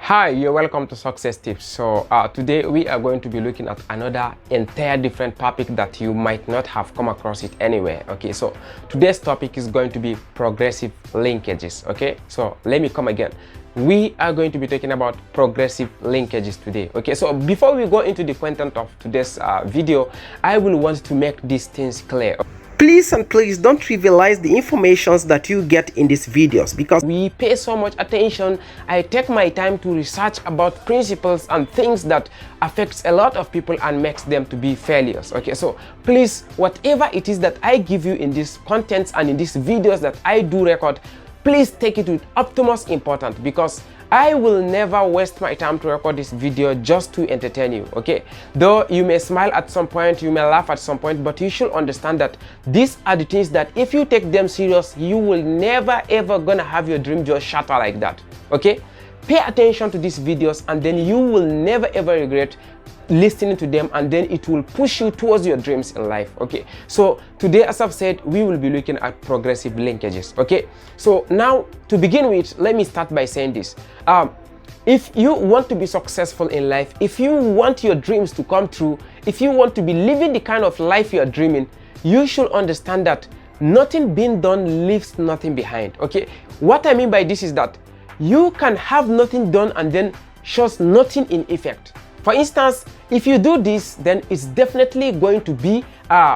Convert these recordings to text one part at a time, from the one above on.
Hi, you're welcome to Success Tips. So today we are going to be looking at another entire different topic that you might not have come across it anywhere. Okay, so today's topic is going to be progressive linkages. Okay, so let me come again. We are going to be talking about progressive linkages today. Okay, so before we go into the content of today's video, I will want to make these things clear. Please don't trivialize the informations that you get in these videos, because we pay so much attention. I take my time to research about principles and things that affects a lot of people and makes them to be failures. Okay, so please, whatever it is that I give you in these contents and in these videos that I do record, please take it with utmost importance, because I will never waste my time to record this video just to entertain you. Okay, though you may smile at some point, you may laugh at some point, but you should understand that these are the things that if you take them serious, you will never ever gonna have your dream just shatter like that. Okay, pay attention to these videos and then you will never ever regret listening to them, and then it will push you towards your dreams in life. Okay, so today, as I've said, we will be looking at progressive linkages. Okay, so now to begin with, let me start by saying this. If you want to be successful in life, if you want your dreams to come true, if you want to be living the kind of life you're dreaming, you should understand that nothing being done leaves nothing behind. Okay, what I mean by this is that you can have nothing done and then shows nothing in effect. For instance, if you do this, then it's definitely going to be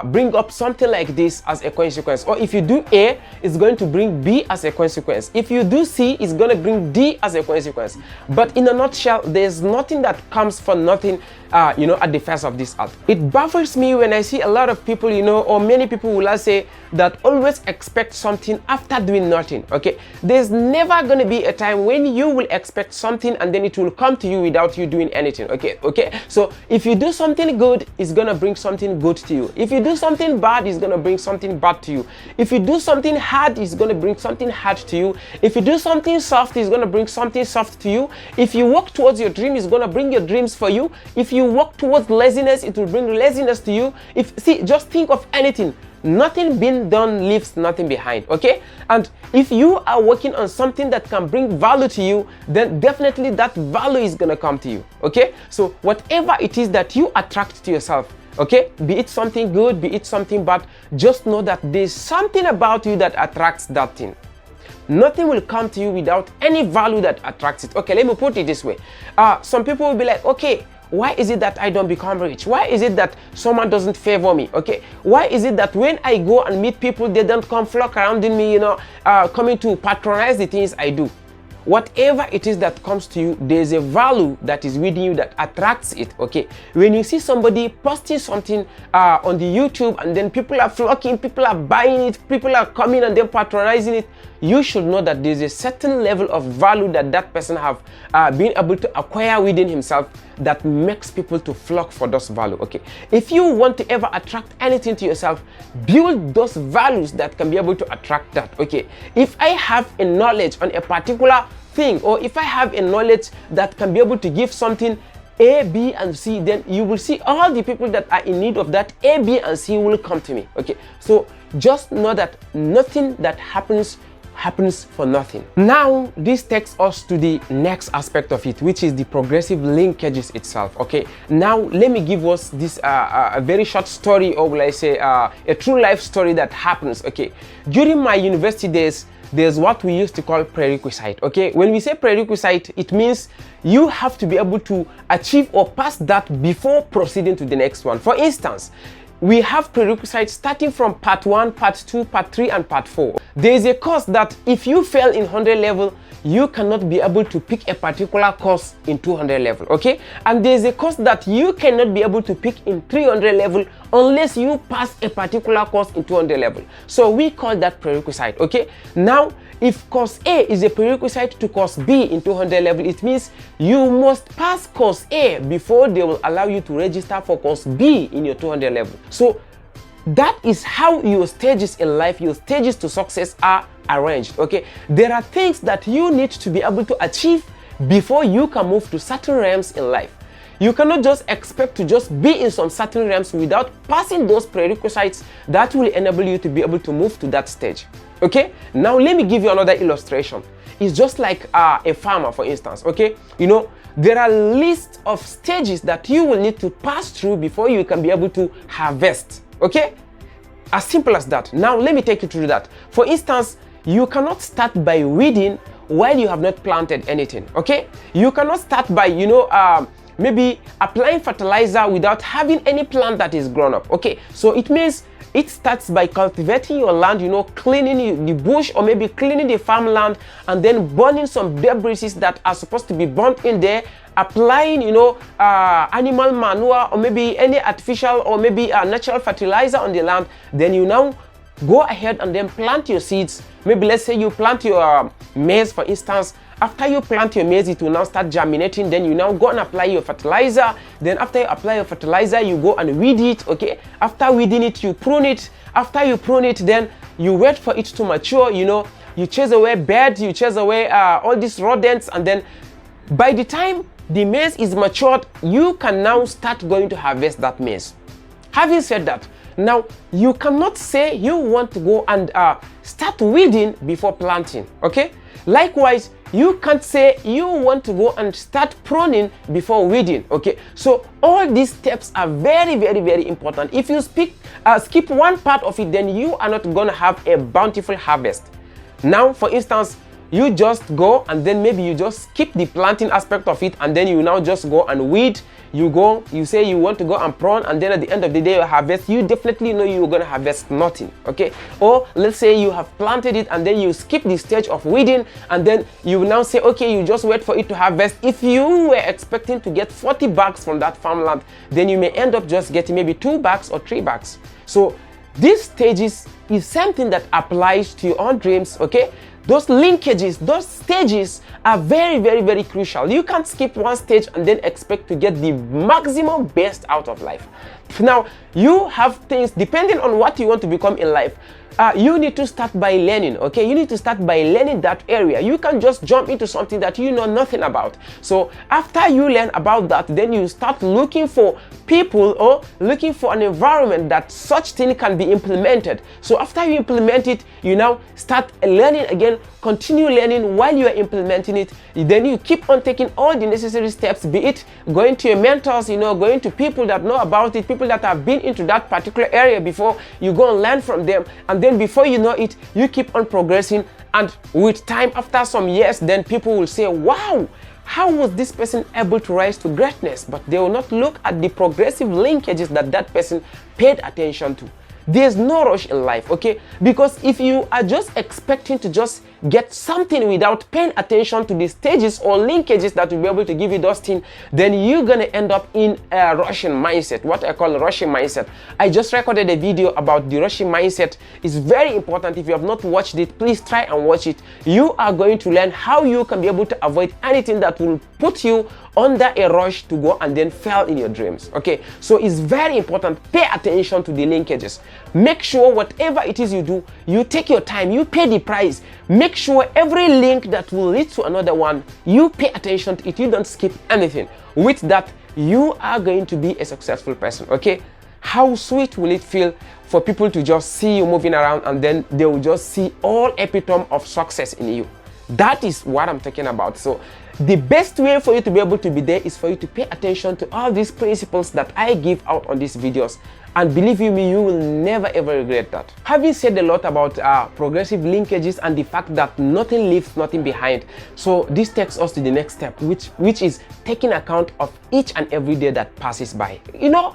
bring up something like this as a consequence. Or if you do A, it's going to bring B as a consequence. If you do C, it's going to bring D as a consequence. But in a nutshell, there's nothing that comes for nothing, at the face of this earth. It baffles me when I see a lot of people, or many people will say that always expect something after doing nothing. Okay, there's never going to be a time when you will expect something and then it will come to you without you doing anything. Okay, so if you do something good, it's going to bring something good to you. If you do something bad, it's going to bring something bad to you. If you do something hard, it's going to bring something hard to you. If you do something soft, it's going to bring something soft to you. If you work towards your dream, it's going to bring your dreams for you. If you work towards laziness, it will bring laziness to you. Just think of anything. Nothing being done leaves nothing behind. Okay, and if you are working on something that can bring value to you, then definitely that value is going to come to you. Okay, so whatever it is that you attract to yourself, okay, be it something good, be it something bad, just know that there's something about you that attracts that thing. Nothing will come to you without any value that attracts it. Okay, let me put it this way. Some people will be like, okay, why is it that I don't become rich? Why is it that someone doesn't favor me? Okay, why is it that when I go and meet people, they don't come flock around me, coming to patronize the things I do? Whatever it is that comes to you, there's a value that is within you that attracts it. Okay, when you see somebody posting something on the YouTube and then people are flocking, people are buying it, people are coming and then patronizing it, you should know that there's a certain level of value that person have been able to acquire within himself that makes people to flock for those value. Okay, if you want to ever attract anything to yourself, build those values that can be able to attract that. Okay, if I have a knowledge on a particular thing, or if I have a knowledge that can be able to give something A, B, and C, then you will see all the people that are in need of that A, B, and C will come to me. Okay, so just know that nothing that happens for nothing. Now this takes us to the next aspect of it, which is the progressive linkages itself. Okay, now let me give us this a very short story, or will I say a true life story that happens. Okay, during my university days, there's what we used to call prerequisite. Okay, when we say prerequisite, it means you have to be able to achieve or pass that before proceeding to the next one. For instance, we have prerequisites starting from part 1, part 2, part 3, and part 4. There is a course that if you fail in 100 level, you cannot be able to pick a particular course in 200 level. Okay, and there is a course that you cannot be able to pick in 300 level unless you pass a particular course in 200 level. So we call that prerequisite. Okay, now if course A is a prerequisite to course B in 200 level, it means you must pass course A before they will allow you to register for course B in your 200 level. So that is how your stages in life, your stages to success are arranged. Okay, there are things that you need to be able to achieve before you can move to certain realms in life. You cannot just expect to just be in some certain realms without passing those prerequisites that will enable you to be able to move to that stage. Okay, now let me give you another illustration. is just like a farmer, for instance. Okay, you know, there are lists of stages that you will need to pass through before you can be able to harvest. Okay, as simple as that. Now let me take you through that. For instance, you cannot start by weeding while you have not planted anything. Okay, you cannot start by, you know, maybe applying fertilizer without having any plant that is grown up. Okay, so it means it starts by cultivating your land, you know, cleaning the bush or maybe cleaning the farmland, and then burning some debris that are supposed to be burnt in there, applying, you know, animal manure or maybe any artificial or maybe natural fertilizer on the land. Then you now go ahead and then plant your seeds. Maybe let's say you plant your maize, for instance. After you plant your maize, it will now start germinating. Then you now go and apply your fertilizer. Then after you apply your fertilizer, you go and weed it. Okay, after weeding it, you prune it. After you prune it, then you wait for it to mature. You know, you chase away birds, you chase away all these rodents, and then by the time the maize is matured, you can now start going to harvest that maize. Having said that, now you cannot say you want to go and start weeding before planting. Okay, likewise, you can't say you want to go and start pruning before weeding. Okay, so all these steps are very, very, very important. If you skip one part of it, then you are not going to have a bountiful harvest. Now, for instance, you just go and then maybe you just skip the planting aspect of it, and then you now just go and weed. You go, you say you want to go and prune, and then at the end of the day you harvest. You definitely know you're going to harvest nothing. Okay, or let's say you have planted it and then you skip the stage of weeding, and then you now say, okay, you just wait for it to harvest. If you were expecting to get 40 bags from that farmland, then you may end up just getting maybe 2 bags or 3 bags. So these stages is something that applies to your own dreams. Okay, those linkages, those stages are very, very, very crucial. You can't skip one stage and then expect to get the maximum best out of life. Now, you have things depending on what you want to become in life. You need to start by learning. Okay, you need to start by learning that area. You can't just jump into something that you know nothing about. So after you learn about that, then you start looking for people or looking for an environment that such thing can be implemented. So after you implement it, you now start learning again, continue learning while you are implementing it. Then you keep on taking all the necessary steps, be it going to your mentors, you know, going to people that know about it, people that have been into that particular area before. You go and learn from them, and then before you know it, you keep on progressing. And with time, after some years, then people will say, wow, how was this person able to rise to greatness? But they will not look at the progressive linkages that that person paid attention to. There's no rush in life, okay? Because if you are just expecting to just get something without paying attention to the stages or linkages that will be able to give you those things, then you're gonna end up in a rushing mindset, what I call rushing mindset. I just recorded a video about the rushing mindset. It's very important. If you have not watched it, please try and watch it. You are going to learn how you can be able to avoid anything that will put you under a rush to go and then fail in your dreams. Okay, so it's very important. Pay attention to the linkages. Make sure whatever it is you do, you take your time, you pay the price. Make sure every link that will lead to another one, you pay attention to it. You don't skip anything. With that, you are going to be a successful person. Okay, how sweet will it feel for people to just see you moving around and then they will just see all epitome of success in you? That is what I'm talking about. So the best way for you to be able to be there is for you to pay attention to all these principles that I give out on these videos. And believe you me, you will never ever regret that. Having said a lot about progressive linkages and the fact that nothing leaves nothing behind, so this takes us to the next step, which is taking account of each and every day that passes by. You know,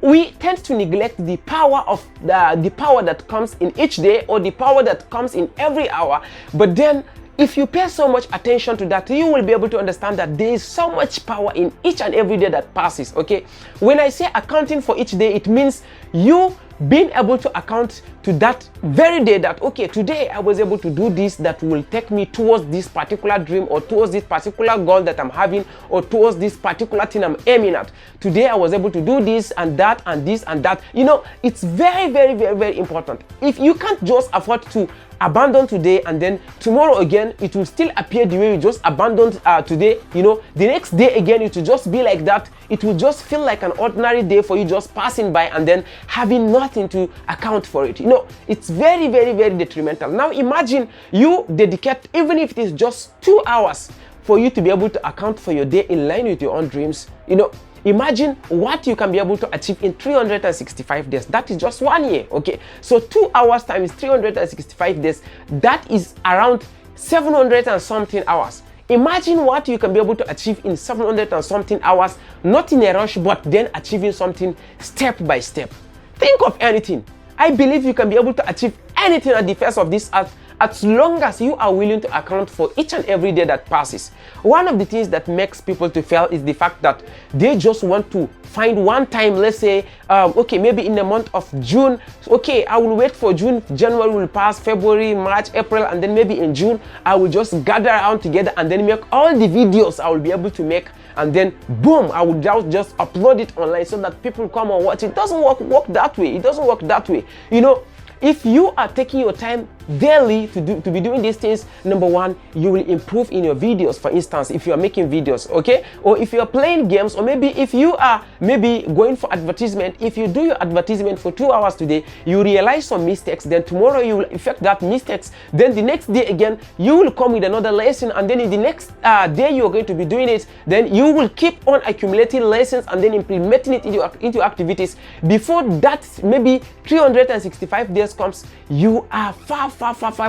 we tend to neglect the power of the power that comes in each day, or the power that comes in every hour. But then if you pay so much attention to that, you will be able to understand that there is so much power in each and every day that passes. Okay, when I say accounting for each day, it means you being able to account to that very day that, okay, today I was able to do this that will take me towards this particular dream, or towards this particular goal that I'm having, or towards this particular thing I'm aiming at. Today I was able to do this and that and this and that. You know, it's very, very, very, very important. If you can't just afford to abandon today, and then tomorrow again it will still appear the way you just abandoned today. You know, the next day again it will just be like that. It will just feel like an ordinary day for you, just passing by and then having nothing to account for it. You know, it's very, very, very detrimental. Now imagine you dedicate, even if it is just 2 hours, for you to be able to account for your day in line with your own dreams. You know, imagine what you can be able to achieve in 365 days. That is just 1 year. Okay, so 2 hours times 365 days, that is around 700 and something hours. Imagine what you can be able to achieve in 700 and something hours, not in a rush, but then achieving something step by step. Think of anything. I believe you can be able to achieve anything at the face of this earth, as long as you are willing to account for each and every day that passes. One of the things that makes people to fail is the fact that they just want to find one time, let's say, okay, maybe in the month of June, okay, I will wait for June, January will pass, February, March, April, and then maybe in June, I will just gather around together and then make all the videos I will be able to make, and then boom, I will just upload it online so that people come and watch. It doesn't work that way. It doesn't work that way. You know, if you are taking your time daily to be doing these things, number one, you will improve in your videos. For instance, if you are making videos, okay, or if you are playing games, or maybe if you are maybe going for advertisement, if you do your advertisement for 2 hours today, you realize some mistakes, then tomorrow you will effect that mistakes, then the next day again you will come with another lesson, and then in the next day you are going to be doing it, then you will keep on accumulating lessons and then implementing it into activities. Before that maybe 365 days comes, you are far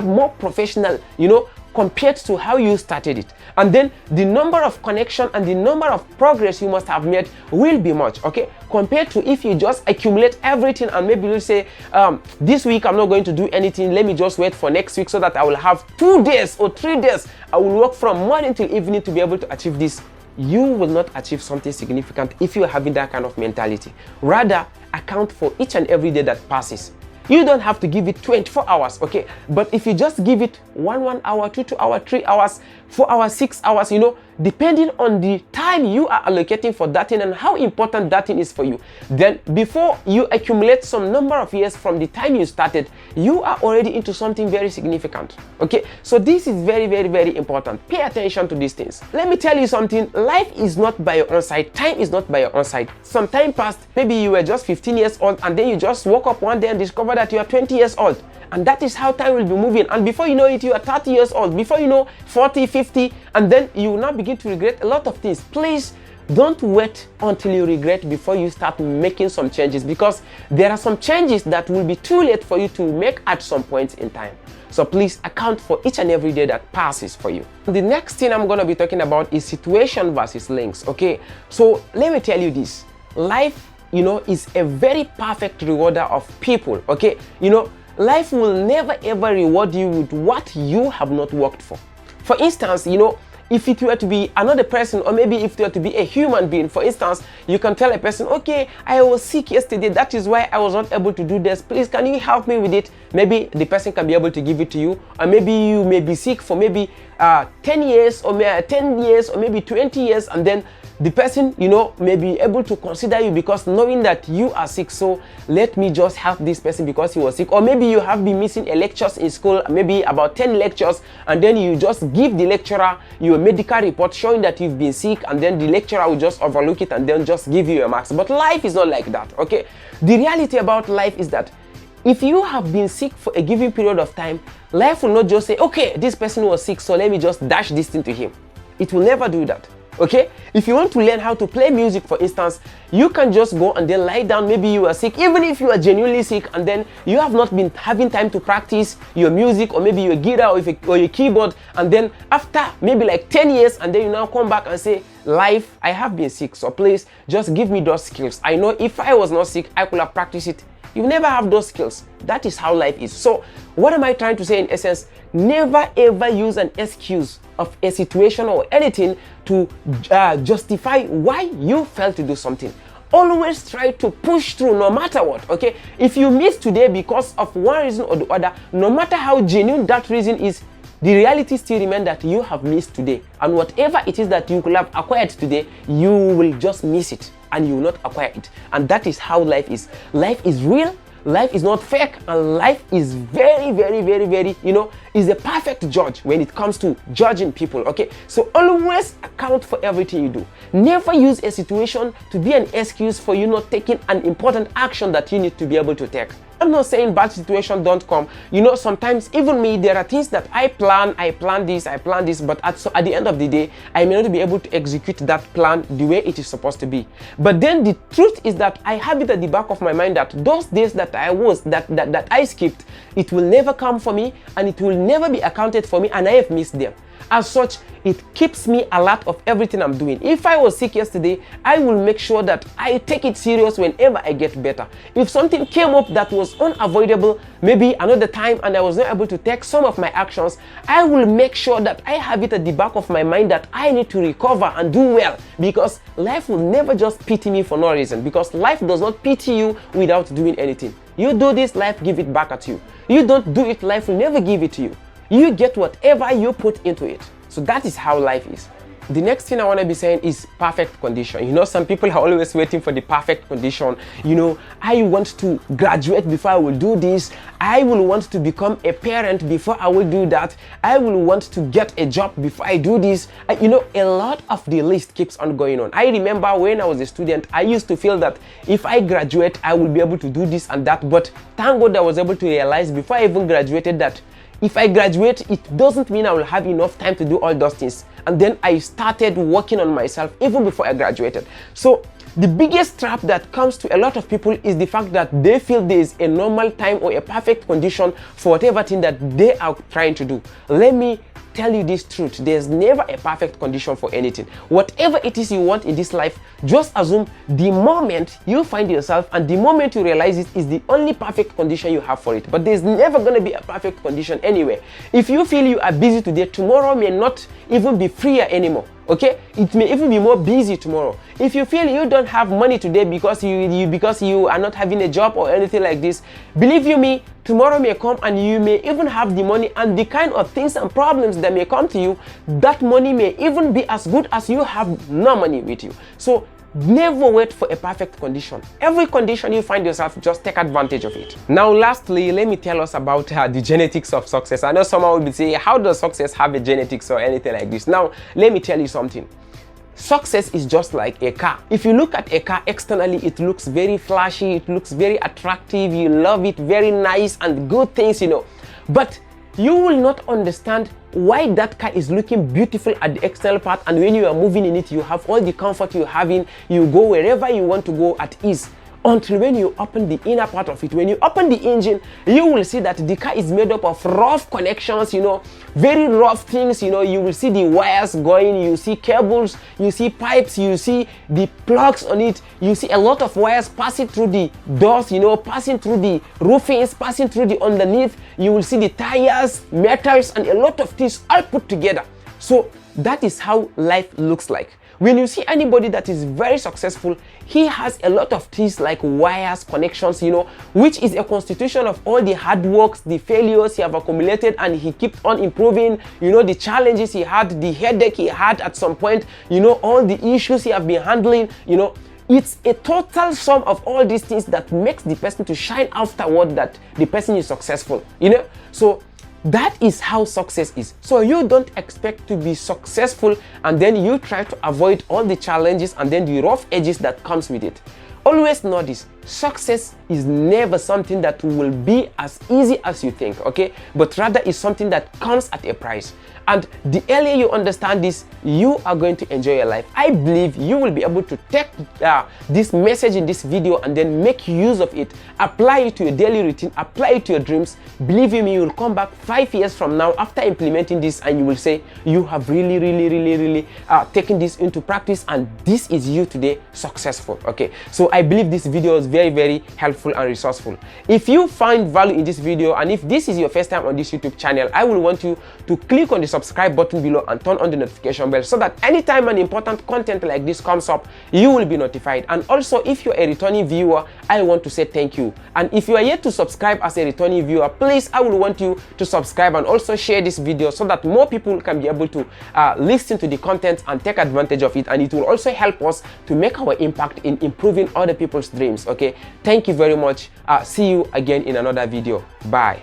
more professional, you know, compared to how you started it. And then the number of connection and the number of progress you must have made will be much, okay, compared to if you just accumulate everything and maybe you say, this week I'm not going to do anything, let me just wait for next week so that I will have 2 days or 3 days, I will work from morning till evening to be able to achieve this. You will not achieve something significant if you are having that kind of mentality. Rather, account for each and every day that passes. You don't have to give it 24 hours, okay? But if you just give it 1 hour, 2 hours, 3 hours, 4 hours, 6 hours, you know, depending on the time you are allocating for that thing and how important that thing is for you, then before you accumulate some number of years from the time you started, you are already into something very significant, okay? So this is very, very, very important. Pay attention to these things. Let me tell you something. Life is not by your own side. Time is not by your own side. Some time passed, maybe you were just 15 years old, and then you just woke up one day and discovered that you are 20 years old. And that is how time will be moving. And before you know it, you are 30 years old. Before you know, 40, 50, and then you will now begin to regret a lot of things. Please don't wait until you regret before you start making some changes, because there are some changes that will be too late for you to make at some point in time. So please account for each and every day that passes for you. The next thing I'm going to be talking about is situation versus links, okay? So let me tell you this. Life, you know, is a very perfect rewarder of people, okay? You know, life will never ever reward you with what you have not worked for. For instance, you know, if it were to be another person, or maybe if it were to be a human being, for instance, you can tell a person, okay, I was sick yesterday, that is why I was not able to do this, please can you help me with it? Maybe the person can be able to give it to you, or maybe you may be sick for maybe 10 years or 10 years or maybe 20 years, and then the person, you know, may be able to consider you because knowing that you are sick, so let me just help this person because he was sick. Or maybe you have been missing a lectures in school, maybe about 10 lectures, and then you just give the lecturer your medical report showing that you've been sick, and then the lecturer will just overlook it and then just give you your marks. But life is not like that, okay? The reality about life is that if you have been sick for a given period of time, life will not just say, okay, this person was sick, so let me just dash this thing to him. It will never do that. Okay, if you want to learn how to play music, for instance, you can just go and then lie down. Maybe you are sick, even if you are genuinely sick, and then you have not been having time to practice your music, or maybe your guitar or your keyboard, and then after maybe like 10 years, and then you now come back and say, life, I have been sick, so please just give me those skills. I know if I was not sick, I could have practiced it. You never have those skills. That is how life is. So what am I trying to say in essence? Never ever use an excuse of a situation or anything to justify why you failed to do something. Always try to push through no matter what, okay? If you miss today because of one reason or the other, no matter how genuine that reason is, the reality still remains that you have missed today. And whatever it is that you could have acquired today, you will just miss it and you will not acquire it. And that is how life is. Life is real. life is not fake, and life is very, very, very, very, is a perfect judge when it comes to judging people. Okay, so always account for everything you do. Never use a situation to be an excuse for you not taking an important action that you need to be able to take. I'm not saying bad situations don't come. Sometimes even me, there are things that I plan this, but at the end of the day, I may not be able to execute that plan the way it is supposed to be. But then the truth is that I have it at the back of my mind that those days that I skipped, it will never come for me, and it will never be accounted for me, and I have missed them. As such, it keeps me alert of everything I'm doing. If I was sick yesterday, I will make sure that I take it serious whenever I get better. If something came up that was unavoidable, maybe another time, and I was not able to take some of my actions, I will make sure that I have it at the back of my mind that I need to recover and do well, because life will never just pity me for no reason, because life does not pity you without doing anything. You do this, life give it back at you. You don't do it, life will never give it to you. You get whatever you put into it. So that is how life is. The next thing I want to be saying is perfect condition. Some people are always waiting for the perfect condition. I want to graduate before I will do this. I will want to become a parent before I will do that. I will want to get a job before I do this. A lot of the list keeps on going on. I remember when I was a student, I used to feel that if I graduate, I will be able to do this and that. But thank God I was able to realize before I even graduated that if I graduate, it doesn't mean I will have enough time to do all those things. And then I started working on myself even before I graduated. So the biggest trap that comes to a lot of people is the fact that they feel there is a normal time or a perfect condition for whatever thing that they are trying to do. Let me tell you this truth: there's never a perfect condition for anything. Whatever it is you want in this life, just assume the moment you find yourself and the moment you realize it is the only perfect condition you have for it. But there's never going to be a perfect condition anywhere. If you feel you are busy today, tomorrow may not even be freer anymore. Okay, it may even be more busy tomorrow. If you feel you don't have money today because you are not having a job or anything like this, believe you me, tomorrow may come and you may even have the money, and the kind of things and problems that may come to you, that money may even be as good as you have no money with you. So never wait for a perfect condition. Every condition you find yourself, just take advantage of it. Now lastly, let me tell us about the genetics of success. I know someone will be saying, how does success have a genetics or anything like this? Now let me tell you something. Success is just like a car. If you look at a car externally, it looks very flashy, it looks very attractive, you love it, very nice and good things, but you will not understand why that car is looking beautiful at the external part, and when you are moving in it, you have all the comfort you have in, you go wherever you want to go at ease, until when you open the inner part of it. When you open the engine, you will see that the car is made up of rough connections, very rough things. You will see the wires going, you see cables, you see pipes, you see the plugs on it, you see a lot of wires passing through the doors, passing through the roofings, passing through the underneath. You will see the tires, metals, and a lot of things all put together. So that is how life looks like. When you see anybody that is very successful, he has a lot of things like wires, connections, which is a constitution of all the hard works, the failures he have accumulated, and he keeps on improving, the challenges he had, the headache he had at some point, all the issues he have been handling, it's a total sum of all these things that makes the person to shine afterward, that the person is successful, So that is how success is. So you don't expect to be successful and then you try to avoid all the challenges and then the rough edges that comes with it. Always know this: success is never something that will be as easy as you think, okay? But rather is something that comes at a price. And the earlier you understand this, you are going to enjoy your life. I believe you will be able to take this message in this video and then make use of it, apply it to your daily routine, apply it to your dreams. Believe me, you will come back 5 years from now after implementing this and you will say you have really taken this into practice, and this is you today successful. Okay, so I believe this video is very helpful and resourceful. If you find value in this video, and if this is your first time on this YouTube channel, I will want you to click on the subscribe button below and turn on the notification bell so that anytime an important content like this comes up, you will be notified. And also, if you're a returning viewer, I want to say thank you. And if you are yet to subscribe as a returning viewer, please, I will want you to subscribe and also share this video so that more people can be able to listen to the content and take advantage of it, and it will also help us to make our impact in improving other people's dreams. Okay, thank you very much. See you again in another video. Bye.